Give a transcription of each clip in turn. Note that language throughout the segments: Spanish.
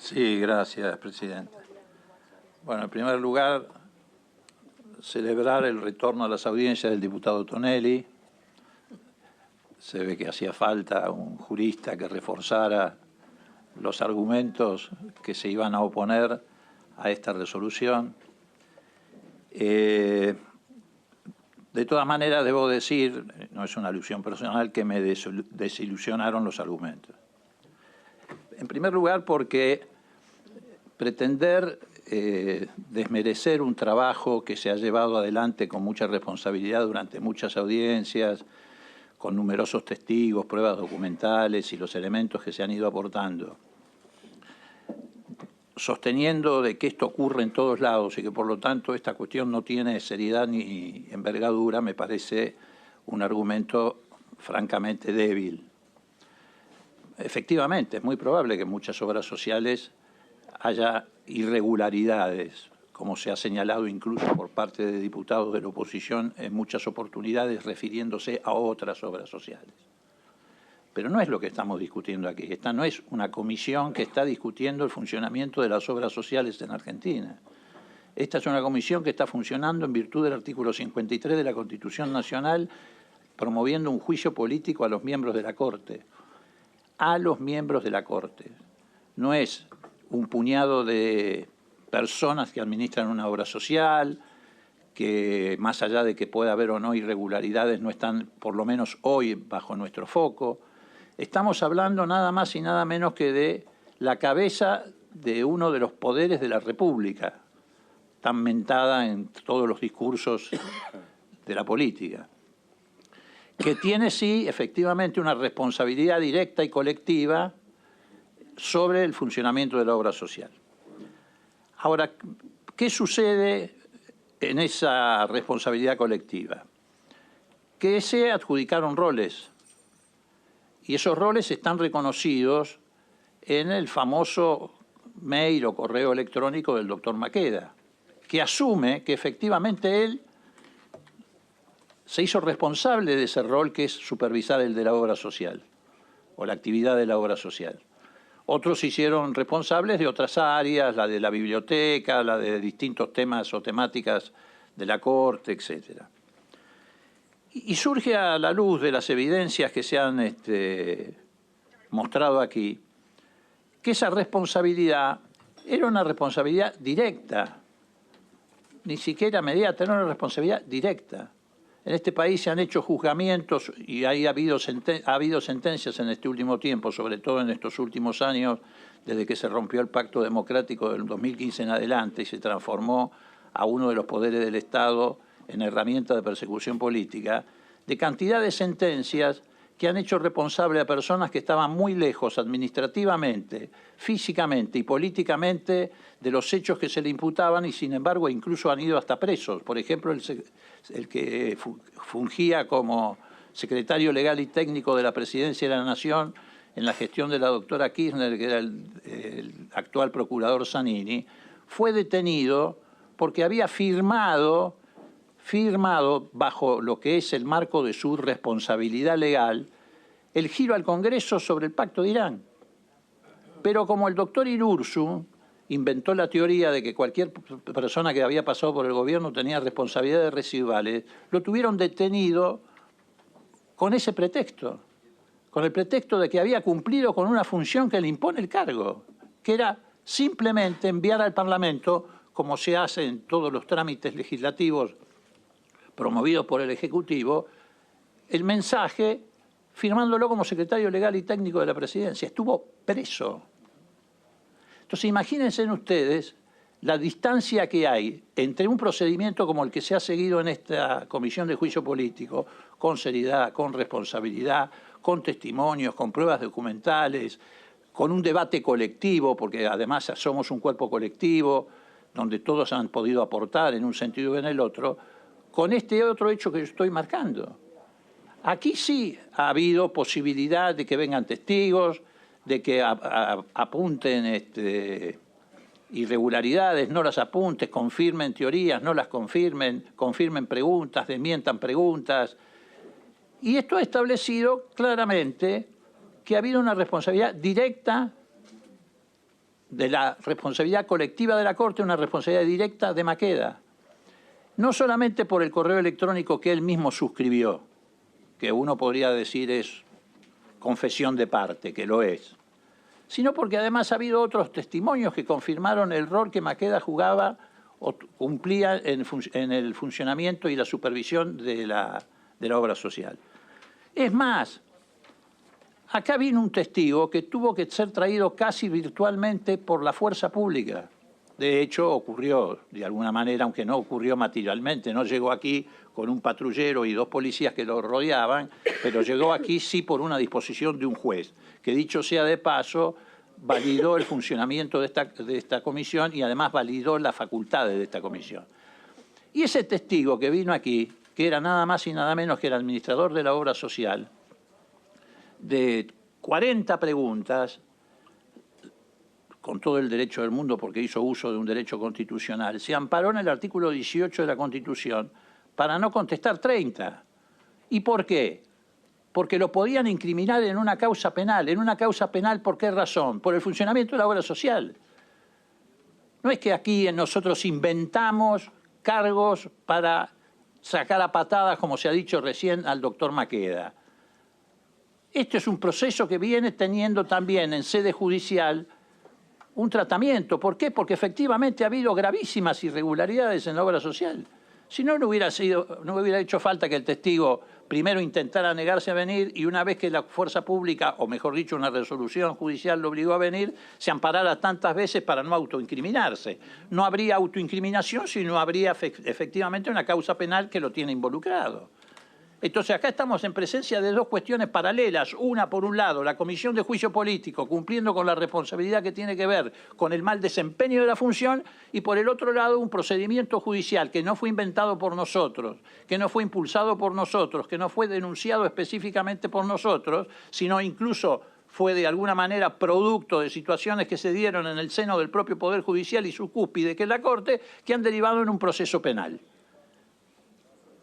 Sí, gracias, presidente. Bueno, en primer lugar, celebrar el retorno a las audiencias del diputado Tonelli. Se ve que hacía falta un jurista que reforzara los argumentos que se iban a oponer a esta resolución. De todas maneras, debo decir, no es una alusión personal, que me desilusionaron los argumentos. En primer lugar, porque pretender desmerecer un trabajo que se ha llevado adelante con mucha responsabilidad durante muchas audiencias, con numerosos testigos, pruebas documentales y los elementos que se han ido aportando, sosteniendo de que esto ocurre en todos lados y que por lo tanto esta cuestión no tiene seriedad ni envergadura, me parece un argumento francamente débil. Efectivamente, es muy probable que en muchas obras sociales haya irregularidades, como se ha señalado incluso por parte de diputados de la oposición en muchas oportunidades refiriéndose a otras obras sociales. Pero no es lo que estamos discutiendo aquí. Esta no es una comisión que está discutiendo el funcionamiento de las obras sociales en Argentina. Esta es una comisión que está funcionando en virtud del artículo 53 de la Constitución Nacional, promoviendo un juicio político a los miembros de la Corte. A los miembros de la Corte. No es un puñado de personas que administran una obra social, que más allá de que pueda haber o no irregularidades, no están, por lo menos hoy, bajo nuestro foco. Estamos hablando nada más y nada menos que de la cabeza de uno de los poderes de la República, tan mentada en todos los discursos de la política, que tiene, sí, efectivamente, una responsabilidad directa y colectiva sobre el funcionamiento de la obra social. Ahora, ¿qué sucede en esa responsabilidad colectiva? Que se adjudicaron roles, y esos roles están reconocidos en el famoso mail o correo electrónico del doctor Maqueda, que asume que efectivamente él se hizo responsable de ese rol que es supervisar el de la obra social, o la actividad de la obra social. Otros se hicieron responsables de otras áreas, la de la biblioteca, la de distintos temas o temáticas de la Corte, etc. Y surge a la luz de las evidencias que se han mostrado aquí, que esa responsabilidad era una responsabilidad directa, ni siquiera mediata, era una responsabilidad directa. En este país se han hecho juzgamientos y ha habido sentencias en este último tiempo, sobre todo en estos últimos años, desde que se rompió el Pacto Democrático del 2015 en adelante y se transformó a uno de los poderes del Estado en herramienta de persecución política, de cantidad de sentencias que han hecho responsable a personas que estaban muy lejos administrativamente, físicamente y políticamente de los hechos que se le imputaban y, sin embargo, incluso han ido hasta presos. Por ejemplo, el que fungía como secretario legal y técnico de la Presidencia de la Nación en la gestión de la doctora Kirchner, que era el actual procurador Zanini, fue detenido porque había firmado bajo lo que es el marco de su responsabilidad legal, el giro al Congreso sobre el Pacto de Irán. Pero como el doctor Irurzu inventó la teoría de que cualquier persona que había pasado por el gobierno tenía responsabilidades residuales, lo tuvieron detenido con ese pretexto, con el pretexto de que había cumplido con una función que le impone el cargo, que era simplemente enviar al Parlamento, como se hace en todos los trámites legislativos promovidos por el Ejecutivo, el mensaje firmándolo como secretario legal y técnico de la Presidencia. Estuvo preso. Entonces, imagínense ustedes la distancia que hay entre un procedimiento como el que se ha seguido en esta Comisión de Juicio Político, con seriedad, con responsabilidad, con testimonios, con pruebas documentales, con un debate colectivo, porque además somos un cuerpo colectivo, donde todos han podido aportar en un sentido o en el otro, con este otro hecho que yo estoy marcando. Aquí sí ha habido posibilidad de que vengan testigos, de que apunten irregularidades, no las apunten, confirmen teorías, no las confirmen, confirmen preguntas, desmientan preguntas. Y esto ha establecido claramente que ha habido una responsabilidad directa de la responsabilidad colectiva de la Corte, una responsabilidad directa de Maqueda. No solamente por el correo electrónico que él mismo suscribió, que uno podría decir es confesión de parte, que lo es, sino porque además ha habido otros testimonios que confirmaron el rol que Maqueda jugaba o cumplía en el funcionamiento y la supervisión de la obra social. Es más, acá vino un testigo que tuvo que ser traído casi virtualmente por la fuerza pública. De hecho, ocurrió de alguna manera, aunque no ocurrió materialmente, no llegó aquí con un patrullero y 2 policías que lo rodeaban, pero llegó aquí sí por una disposición de un juez, que dicho sea de paso, validó el funcionamiento de esta comisión y además validó las facultades de esta comisión. Y ese testigo que vino aquí, que era nada más y nada menos que el administrador de la obra social, de 40 preguntas, con todo el derecho del mundo porque hizo uso de un derecho constitucional, se amparó en el artículo 18 de la Constitución para no contestar 30. ¿Y por qué? Porque lo podían incriminar en una causa penal. ¿En una causa penal por qué razón? Por el funcionamiento de la obra social. No es que aquí nosotros inventamos cargos para sacar a patadas, como se ha dicho recién, al doctor Maqueda. Este es un proceso que viene teniendo también en sede judicial un tratamiento. ¿Por qué? Porque efectivamente ha habido gravísimas irregularidades en la obra social. Si no, no hubiera hecho falta que el testigo primero intentara negarse a venir y una vez que la fuerza pública, o mejor dicho, una resolución judicial lo obligó a venir, se amparara tantas veces para no autoincriminarse. No habría autoincriminación si no habría efectivamente una causa penal que lo tiene involucrado. Entonces acá estamos en presencia de 2 cuestiones paralelas. Una, por un lado, la Comisión de Juicio Político cumpliendo con la responsabilidad que tiene que ver con el mal desempeño de la función y por el otro lado un procedimiento judicial que no fue inventado por nosotros, que no fue impulsado por nosotros, que no fue denunciado específicamente por nosotros, sino incluso fue de alguna manera producto de situaciones que se dieron en el seno del propio Poder Judicial y su cúspide, que es la Corte, que han derivado en un proceso penal.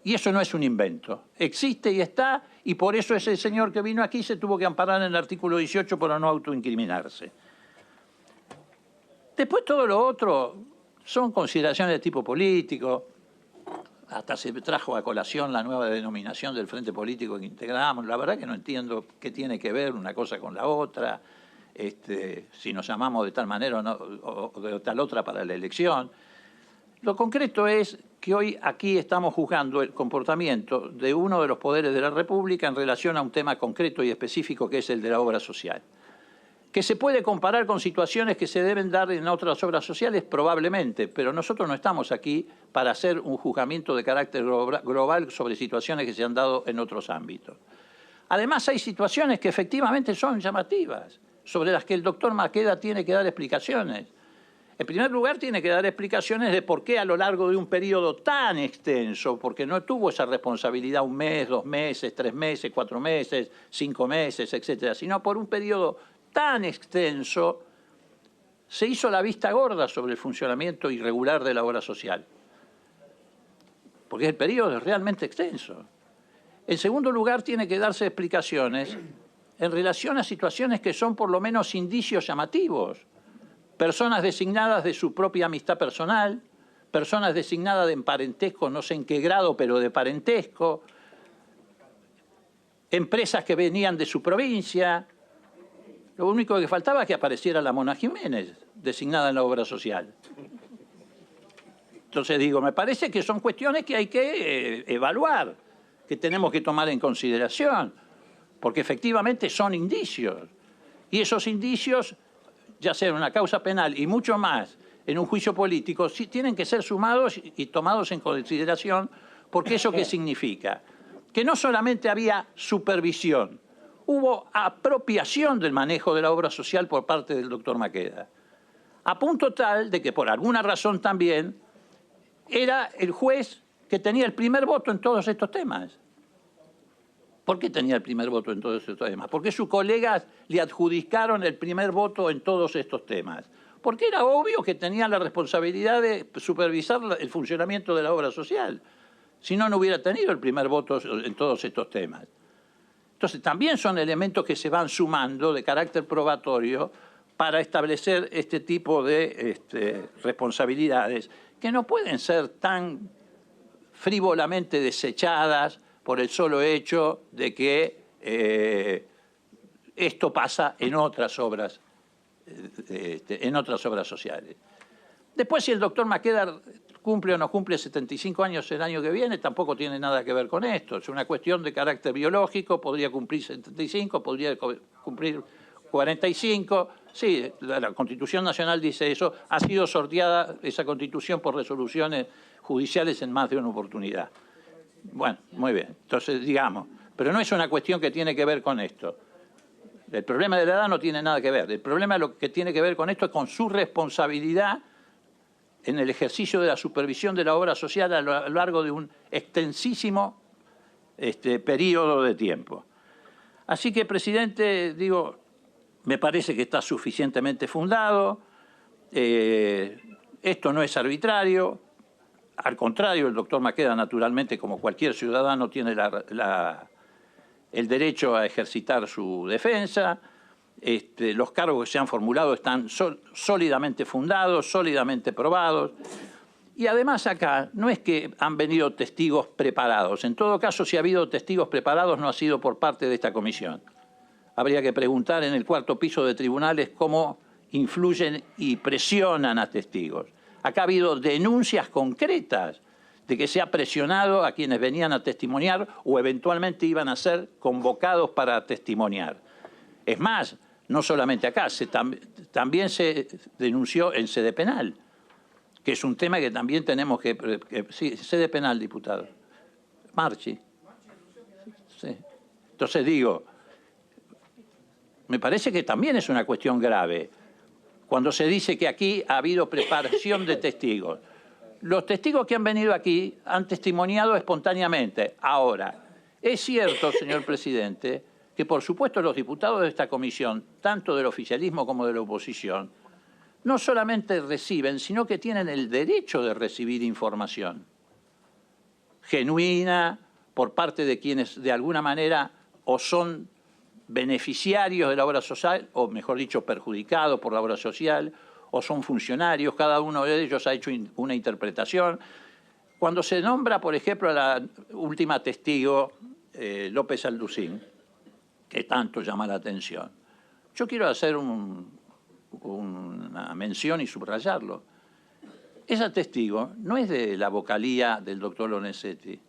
Y eso no es un invento. Existe y está, y por eso ese señor que vino aquí se tuvo que amparar en el artículo 18 para no autoincriminarse. Después todo lo otro son consideraciones de tipo político. Hasta se trajo a colación la nueva denominación del frente político que integramos. La verdad que no entiendo qué tiene que ver una cosa con la otra, si nos llamamos de tal manera o de tal otra para la elección. Lo concreto es que hoy aquí estamos juzgando el comportamiento de uno de los poderes de la República en relación a un tema concreto y específico que es el de la obra social. ¿Que se puede comparar con situaciones que se deben dar en otras obras sociales? Probablemente, pero nosotros no estamos aquí para hacer un juzgamiento de carácter global sobre situaciones que se han dado en otros ámbitos. Además, hay situaciones que efectivamente son llamativas, sobre las que el doctor Maqueda tiene que dar explicaciones. En primer lugar, tiene que dar explicaciones de por qué a lo largo de un periodo tan extenso, porque no tuvo esa responsabilidad 1 mes, 2 meses, 3 meses, 4 meses, 5 meses, etcétera, sino por un periodo tan extenso, se hizo la vista gorda sobre el funcionamiento irregular de la obra social. Porque el periodo es realmente extenso. En segundo lugar, tiene que darse explicaciones en relación a situaciones que son por lo menos indicios llamativos. Personas designadas de su propia amistad personal, personas designadas en parentesco, no sé en qué grado, pero de parentesco, empresas que venían de su provincia. Lo único que faltaba es que apareciera la Mona Jiménez, designada en la obra social. Entonces digo, me parece que son cuestiones que hay que evaluar, que tenemos que tomar en consideración, porque efectivamente son indicios. Y esos indicios, ya sea en una causa penal y mucho más en un juicio político, sí tienen que ser sumados y tomados en consideración, porque ¿eso qué significa? Que no solamente había supervisión, hubo apropiación del manejo de la obra social por parte del doctor Maqueda, a punto tal de que por alguna razón también era el juez que tenía el primer voto en todos estos temas. ¿Por qué tenía el primer voto en todos estos temas? ¿Por qué sus colegas le adjudicaron el primer voto en todos estos temas? Porque era obvio que tenía la responsabilidad de supervisar el funcionamiento de la obra social. Si no, no hubiera tenido el primer voto en todos estos temas. Entonces, también son elementos que se van sumando de carácter probatorio para establecer este tipo de responsabilidades que no pueden ser tan frívolamente desechadas por el solo hecho de que esto pasa en otras obras sociales. Después, si el doctor Maqueda cumple o no cumple 75 años el año que viene, tampoco tiene nada que ver con esto. Es una cuestión de carácter biológico, podría cumplir 75, podría cumplir 45. Sí, la Constitución Nacional dice eso. Ha sido sorteada esa Constitución por resoluciones judiciales en más de una oportunidad. Bueno, muy bien. Entonces, digamos, pero no es una cuestión que tiene que ver con esto. El problema de la edad no tiene nada que ver. El problema lo que tiene que ver con esto es con su responsabilidad en el ejercicio de la supervisión de la obra social a lo largo de un extensísimo periodo de tiempo. Así que, presidente, digo, me parece que está suficientemente fundado. Esto no es arbitrario. Al contrario, el doctor Maqueda, naturalmente, como cualquier ciudadano, tiene el derecho a ejercitar su defensa. Los cargos que se han formulado están sólidamente fundados, sólidamente probados. Y además acá no es que han venido testigos preparados. En todo caso, si ha habido testigos preparados, no ha sido por parte de esta comisión. Habría que preguntar en el cuarto piso de tribunales cómo influyen y presionan a testigos. Acá ha habido denuncias concretas de que se ha presionado a quienes venían a testimoniar o eventualmente iban a ser convocados para testimoniar. Es más, no solamente acá, también se denunció en sede penal, que es un tema que también tenemos que sí, sede penal, diputado. Marchi. Sí. Entonces digo, me parece que también es una cuestión grave cuando se dice que aquí ha habido preparación de testigos. Los testigos que han venido aquí han testimoniado espontáneamente. Ahora, es cierto, señor presidente, que por supuesto los diputados de esta comisión, tanto del oficialismo como de la oposición, no solamente reciben, sino que tienen el derecho de recibir información genuina por parte de quienes de alguna manera o son beneficiarios de la obra social, o mejor dicho, perjudicados por la obra social, o son funcionarios, cada uno de ellos ha hecho una interpretación. Cuando se nombra, por ejemplo, a la última testigo, López Alducín, que tanto llama la atención, yo quiero hacer una mención y subrayarlo. Esa testigo no es de la vocalía del doctor Lorenzetti.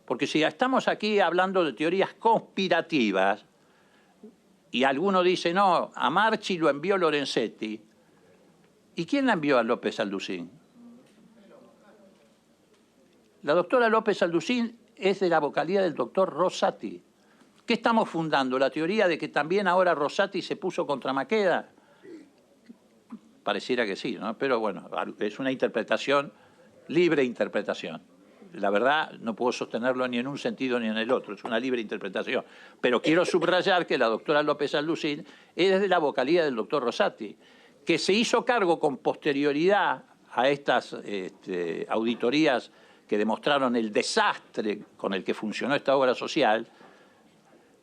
Porque si estamos aquí hablando de teorías conspirativas y alguno dice, no, a Marchi lo envió Lorenzetti, ¿y quién la envió a López Alducín? La doctora López Alducín es de la vocalía del doctor Rosati. ¿Qué estamos fundando? ¿La teoría de que también ahora Rosati se puso contra Maqueda? Pareciera que sí, ¿no? Pero bueno, es una interpretación, libre interpretación. La verdad, no puedo sostenerlo ni en un sentido ni en el otro, es una libre interpretación. Pero quiero subrayar que la doctora López Alducín es de la vocalía del doctor Rosati, que se hizo cargo con posterioridad a estas auditorías que demostraron el desastre con el que funcionó esta obra social.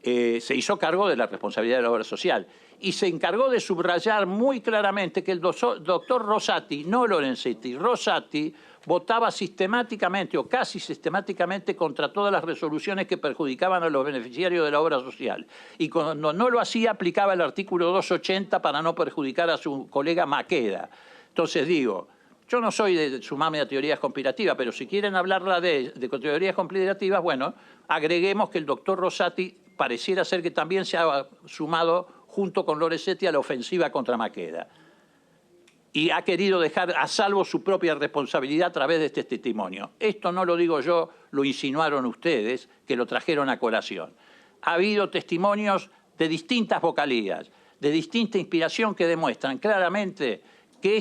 Se hizo cargo de la responsabilidad de la obra social y se encargó de subrayar muy claramente que el doctor Rosati, no Lorenzetti, Rosati, votaba sistemáticamente o casi sistemáticamente contra todas las resoluciones que perjudicaban a los beneficiarios de la obra social. Y cuando no lo hacía, aplicaba el artículo 280 para no perjudicar a su colega Maqueda. Entonces digo, yo no soy de sumarme a teorías conspirativas, pero si quieren hablarla de teorías conspirativas, bueno, agreguemos que el doctor Rosati pareciera ser que también se ha sumado junto con Lorenzetti a la ofensiva contra Maqueda. Y ha querido dejar a salvo su propia responsabilidad a través de este testimonio. Esto no lo digo yo, lo insinuaron ustedes, que lo trajeron a colación. Ha habido testimonios de distintas vocalías, de distinta inspiración que demuestran claramente que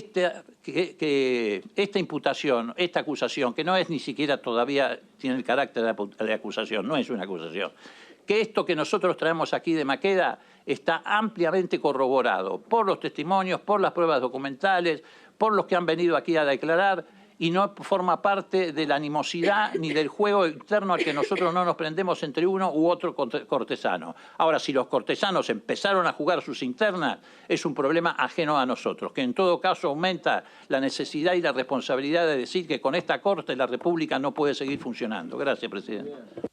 esta imputación, esta acusación, que no es ni siquiera todavía, tiene el carácter de acusación, no es una acusación, que esto que nosotros traemos aquí de Maqueda está ampliamente corroborado por los testimonios, por las pruebas documentales, por los que han venido aquí a declarar y no forma parte de la animosidad ni del juego interno al que nosotros no nos prendemos entre uno u otro cortesano. Ahora, si los cortesanos empezaron a jugar sus internas, es un problema ajeno a nosotros, que en todo caso aumenta la necesidad y la responsabilidad de decir que con esta Corte la República no puede seguir funcionando. Gracias, presidente.